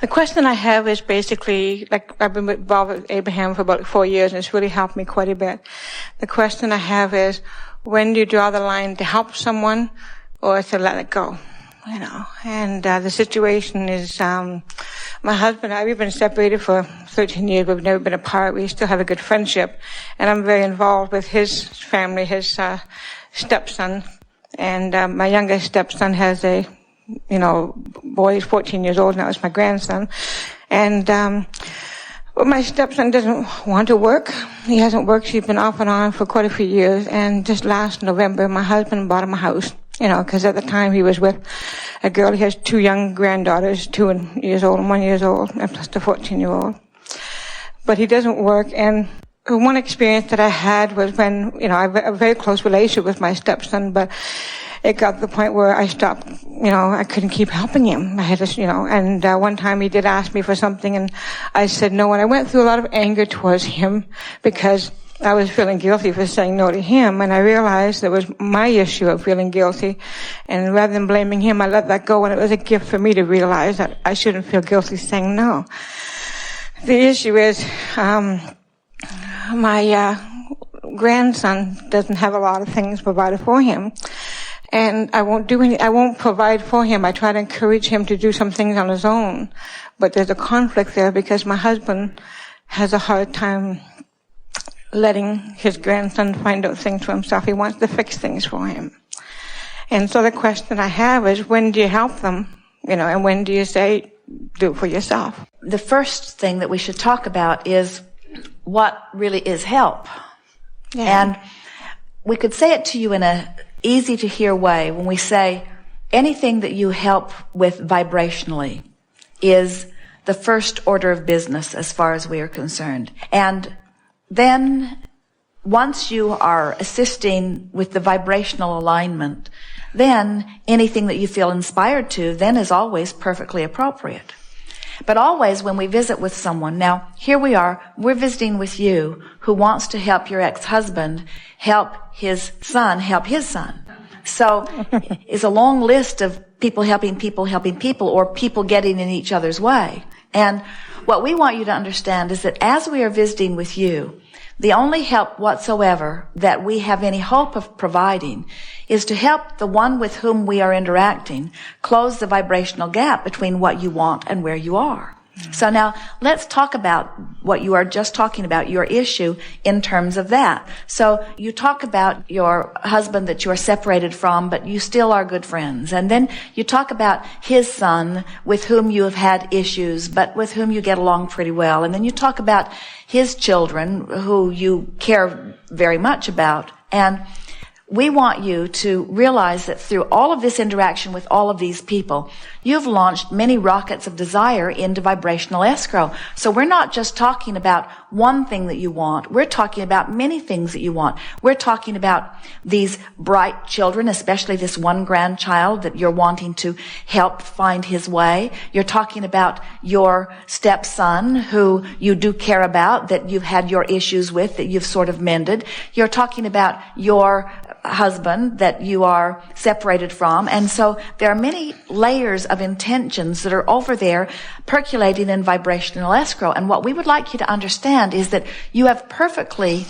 The question I have is basically, like, I've been involved with Abraham for about 4 years, and it's really helped me quite a bit. The question I have is, when do you draw the line to help someone or to let it go? You know, and the situation is, my husband and I, we've been separated for 13 years. We've never been apart. We still have a good friendship, and I'm very involved with his family, his stepson, and my youngest stepson has a, you know, boy. He's 14 years old now. It's my grandson, and but my stepson doesn't want to work. He hasn't worked. He's been off and on for quite a few years, and just last November, my husband bought him a house. You know, because at the time he was with a girl. He has 2 young granddaughters, 2 years old and 1 year old, and plus the 14-year-old. But he doesn't work. And one experience that I had was when, you know, I have a very close relationship with my stepson, but it got to the point where I stopped, you know, I couldn't keep helping him. I had to, you know, and one time he did ask me for something, and I said no. And I went through a lot of anger towards him because I was feeling guilty for saying no to him, and I realized it was my issue of feeling guilty. And rather than blaming him, I let that go, and it was a gift for me to realize that I shouldn't feel guilty saying no. The issue is, my grandson doesn't have a lot of things provided for him, and I won't provide for him. I try to encourage him to do some things on his own, but there's a conflict there because my husband has a hard time letting his grandson find out things for himself. He wants to fix things for him. And so the question I have is, when do you help them? You know, and when do you say, do it for yourself? The first thing that we should talk about is what really is help. Yeah. And we could say it to you in a easy to hear way when we say anything that you help with vibrationally is the first order of business as far as we are concerned. And then, once you are assisting with the vibrational alignment, then anything that you feel inspired to then is always perfectly appropriate. But always when we visit with someone, now here we are, we're visiting with you who wants to help your ex-husband help his son, So it's a long list of people, or people getting in each other's way. And what we want you to understand is that as we are visiting with you, the only help whatsoever that we have any hope of providing is to help the one with whom we are interacting close the vibrational gap between what you want and where you are. So now let's talk about what you are just talking about, your issue in terms of that. So you talk about your husband that you are separated from, but you still are good friends. And then you talk about his son with whom you have had issues, but with whom you get along pretty well. And then you talk about his children who you care very much about. And we want you to realize that through all of this interaction with all of these people, you've launched many rockets of desire into vibrational escrow. So we're not just talking about one thing that you want. We're talking about many things that you want. We're talking about these bright children, especially this one grandchild that you're wanting to help find his way. You're talking about your stepson who you do care about, that you've had your issues with, that you've sort of mended. You're talking about your husband that you are separated from. And so there are many layers of intentions that are over there percolating in vibrational escrow. And what we would like you to understand is that you have perfectly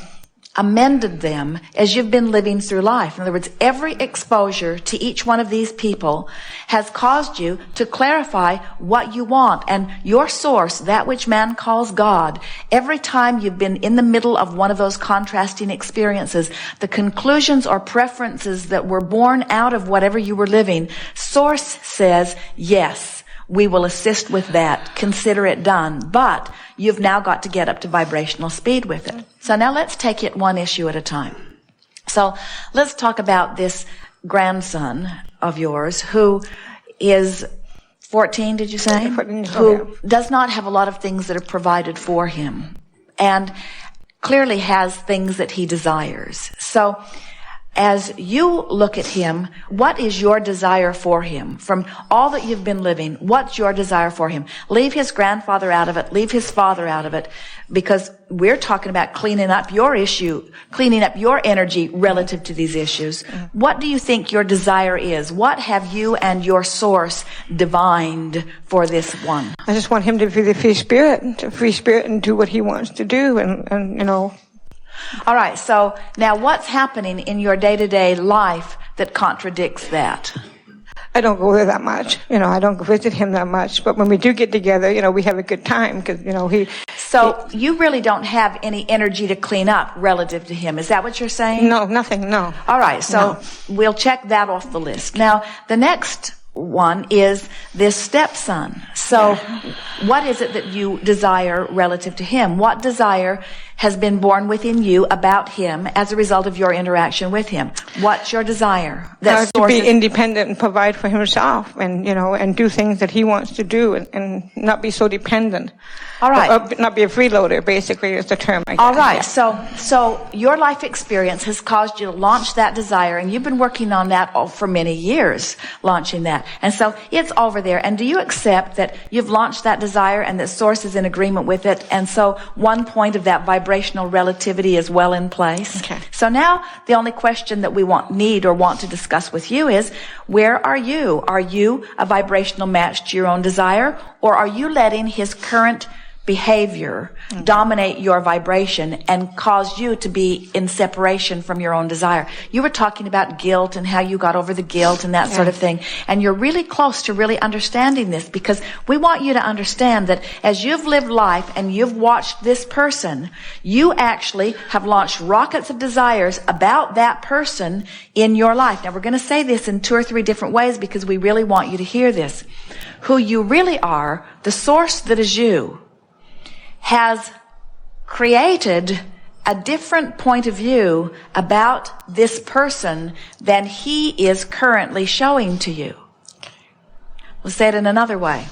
amended them as you've been living through life. In other words, every exposure to each one of these people has caused you to clarify what you want. And your source, that which man calls God, every time you've been in the middle of one of those contrasting experiences, the conclusions or preferences that were born out of whatever you were living, source says, yes, we will assist with that. Consider it done. But you've now got to get up to vibrational speed with it. So now let's take it one issue at a time. So let's talk about this grandson of yours who is 14, did you say? 14, who does not have a lot of things that are provided for him and clearly has things that he desires. So as you look at him, what is your desire for him? From all that you've been living, what's your desire for him? Leave his grandfather out of it. Leave his father out of it. Because we're talking about cleaning up your issue, cleaning up your energy relative to these issues. What do you think your desire is? What have you and your source divined for this one? I just want him to be the free spirit and do what he wants to do and you know. All right, so now what's happening in your day-to-day life that contradicts that? I don't go there that much. You know, I don't visit him that much. But when we do get together, you know, we have a good time because, you know, So you really don't have any energy to clean up relative to him. Is that what you're saying? No, nothing, no. All right, so we'll check that off the list. Now, the next one is this stepson. So what is it that you desire relative to him? What desire has been born within you about him as a result of your interaction with him? What's your desire? To be independent and provide for himself and, you know, and do things that he wants to do and not be so dependent. All right. Or not be a freeloader, basically, is the term I guess. All right. So your life experience has caused you to launch that desire, and you've been working on that for many years, launching that. And so it's over there. And do you accept that you've launched that desire and that Source is in agreement with it? And so one point of that vibrational relativity is well in place. Okay. So now the only question that we want to discuss with you is, where are you? Are you a vibrational match to your own desire, or are you letting his current behavior dominate your vibration and cause you to be in separation from your own desire? You were talking about guilt and how you got over the guilt and that sort of thing. And you're really close to really understanding this, because we want you to understand that as you've lived life and you've watched this person, you actually have launched rockets of desires about that person in your life. Now, we're going to say this in 2 or 3 different ways because we really want you to hear this. Who you really are, the source that is you, has created a different point of view about this person than he is currently showing to you. We'll say it in another way.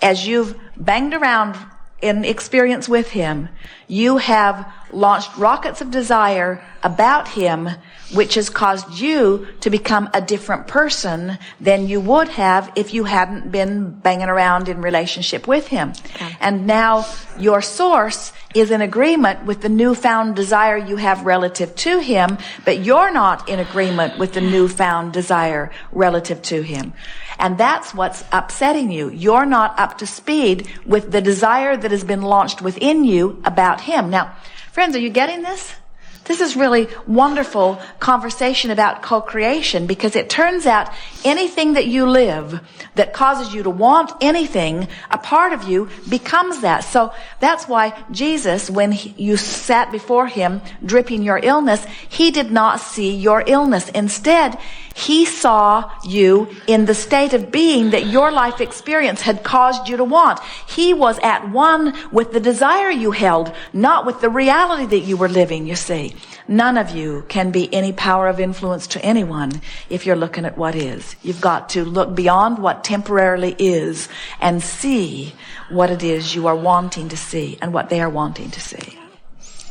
As you've banged around in experience with him, you have launched rockets of desire about him, which has caused you to become a different person than you would have if you hadn't been banging around in relationship with him. Okay. And now your source is in agreement with the newfound desire you have relative to him, but you're not in agreement with the newfound desire relative to him. And that's what's upsetting you. You're not up to speed with the desire that has been launched within you about him. Now, friends, are you getting this? This is really wonderful conversation about co-creation, because it turns out anything that you live that causes you to want anything, a part of you becomes that. So that's why Jesus, when you sat before him dripping your illness, he did not see your illness. Instead, he saw you in the state of being that your life experience had caused you to want. He was at one with the desire you held, not with the reality that you were living, you see. None of you can be any power of influence to anyone if you're looking at what is. You've got to look beyond what temporarily is and see what it is you are wanting to see and what they are wanting to see.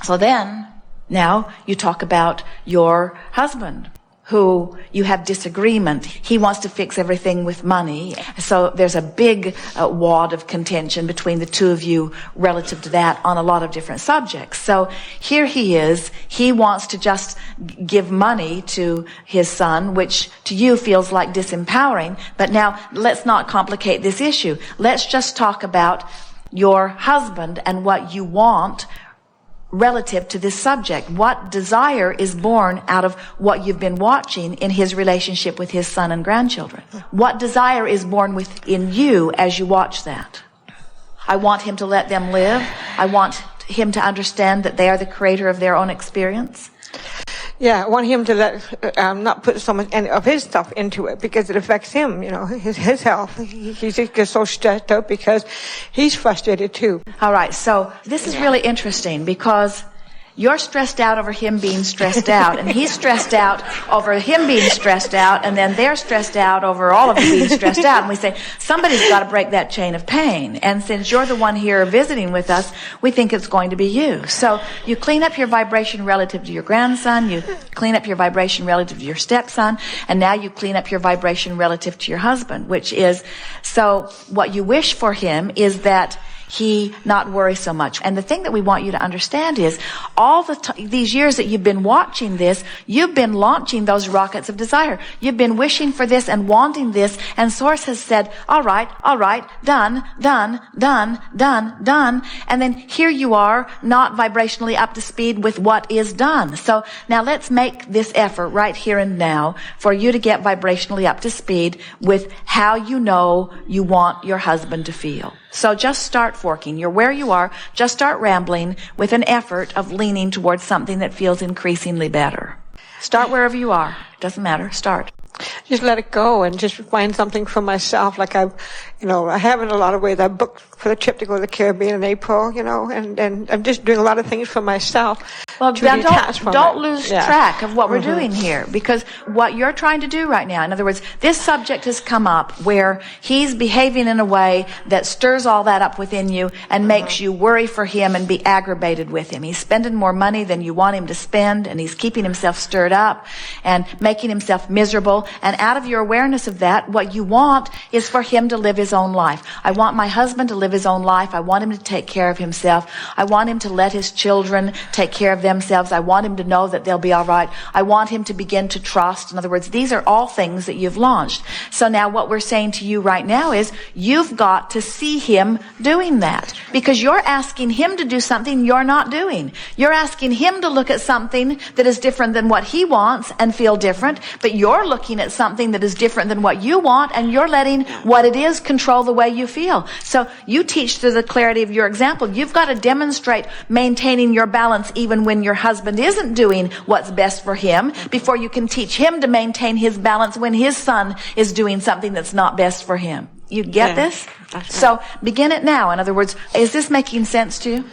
So then, now you talk about your husband, who you have disagreement. He wants to fix everything with money. So there's a big wad of contention between the two of you relative to that on a lot of different subjects. So here he is. He wants to just give money to his son, which to you feels like disempowering. But now let's not complicate this issue. Let's just talk about your husband and what you want relative to this subject. What desire is born out of what you've been watching in his relationship with his son and grandchildren? What desire is born within you as you watch that? I want him to let them live. I want him to understand that they are the creator of their own experience. Yeah, I want him to not put so much of his stuff into it because it affects him, you know, his health. He's just so stressed out because he's frustrated too. All right, so this is really interesting because You're stressed out over him being stressed out, and he's stressed out over him being stressed out, and then they're stressed out over all of you being stressed out. And we say, somebody's got to break that chain of pain. And since you're the one here visiting with us, we think it's going to be you. So you clean up your vibration relative to your grandson, you clean up your vibration relative to your stepson, and now you clean up your vibration relative to your husband, which is, so what you wish for him is that he not worry so much. And the thing that we want you to understand is all these years that you've been watching this, you've been launching those rockets of desire. You've been wishing for this and wanting this, and Source has said, all right, done. And then here you are, not vibrationally up to speed with what is done. So now let's make this effort right here and now for you to get vibrationally up to speed with how you know you want your husband to feel. So just start forking. You're where you are. Just start rambling with an effort of leaning towards something that feels increasingly better. Start wherever you are. Doesn't matter. Start. Just let it go and just find something for myself. Like I have in a lot of ways. I booked for the trip to go to the Caribbean in April, and I'm just doing a lot of things for myself. Well, to detach from don't it. lose track of what we're doing here, because what you're trying to do right now, in other words, this subject has come up where he's behaving in a way that stirs all that up within you and makes you worry for him and be aggravated with him. He's spending more money than you want him to spend, and he's keeping himself stirred up and making himself miserable. And out of your awareness of that, what you want is for him to live his own life. I want my husband to live his own life. I want him to take care of himself. I want him to let his children take care of themselves. I want him to know that they'll be all right. I want him to begin to trust. In other words, these are all things that you've launched. So now what we're saying to you right now is you've got to see him doing that, because you're asking him to do something you're not doing. You're asking him to look at something that is different than what he wants and feel different, but you're looking at something that is different than what you want, and you're letting what it is control the way you feel. So you teach through the clarity of your example. You've got to demonstrate maintaining your balance even when your husband isn't doing what's best for him, before you can teach him to maintain his balance when his son is doing something that's not best for him. You get this? So begin it now. In other words, is this making sense to you?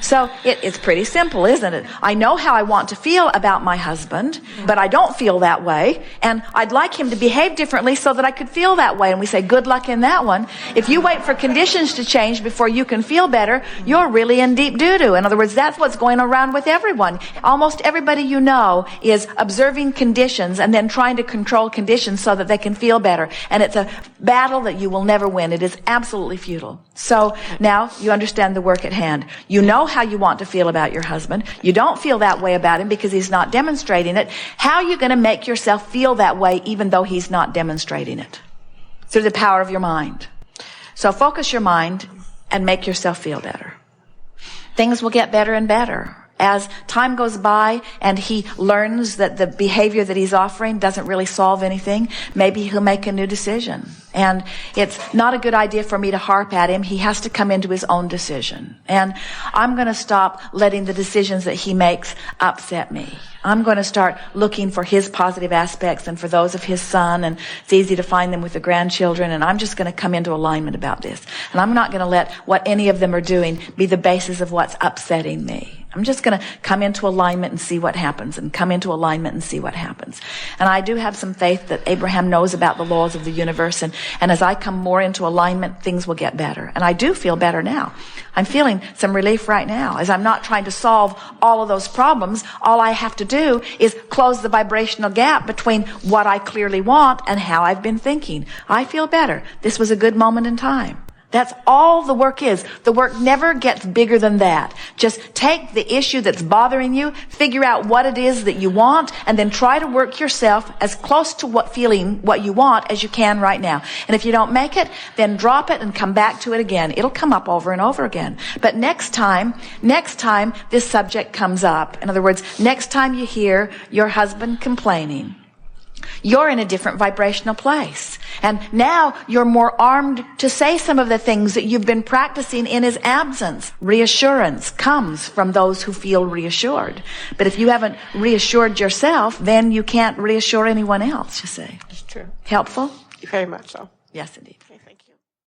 So it's pretty simple, isn't it? I know how I want to feel about my husband, but I don't feel that way. And I'd like him to behave differently so that I could feel that way. And we say, good luck in that one. If you wait for conditions to change before you can feel better, you're really in deep doo-doo. In other words, that's what's going around with everyone. Almost everybody you know is observing conditions and then trying to control conditions so that they can feel better. And it's a battle that you will never win. It is absolutely futile. So now you understand the work at hand. You know how you want to feel about your husband. You don't feel that way about him because he's not demonstrating it. How are you going to make yourself feel that way even though he's not demonstrating it? Through the power of your mind. So focus your mind and make yourself feel better. Things will get better and better. As time goes by and he learns that the behavior that he's offering doesn't really solve anything, maybe he'll make a new decision. And it's not a good idea for me to harp at him. He has to come into his own decision. And I'm going to stop letting the decisions that he makes upset me. I'm going to start looking for his positive aspects and for those of his son, and it's easy to find them with the grandchildren, and I'm just going to come into alignment about this. And I'm not going to let what any of them are doing be the basis of what's upsetting me. I'm just going to come into alignment and see what happens, and come into alignment and see what happens. And I do have some faith that Abraham knows about the laws of the universe, and as I come more into alignment, things will get better. And I do feel better now. I'm feeling some relief right now. As I'm not trying to solve all of those problems, all I have to do is close the vibrational gap between what I clearly want and how I've been thinking. I feel better. This was a good moment in time. That's all the work is. The work never gets bigger than that. Just take the issue that's bothering you, figure out what it is that you want, and then try to work yourself as close to what you want as you can right now. And if you don't make it, then drop it and come back to it again. It'll come up over and over again. But next time this subject comes up, in other words, next time you hear your husband complaining, you're in a different vibrational place. And now you're more armed to say some of the things that you've been practicing in his absence. Reassurance comes from those who feel reassured. But if you haven't reassured yourself, then you can't reassure anyone else, you see. It's true. Helpful? Very much so. Yes, indeed. Okay, thank you.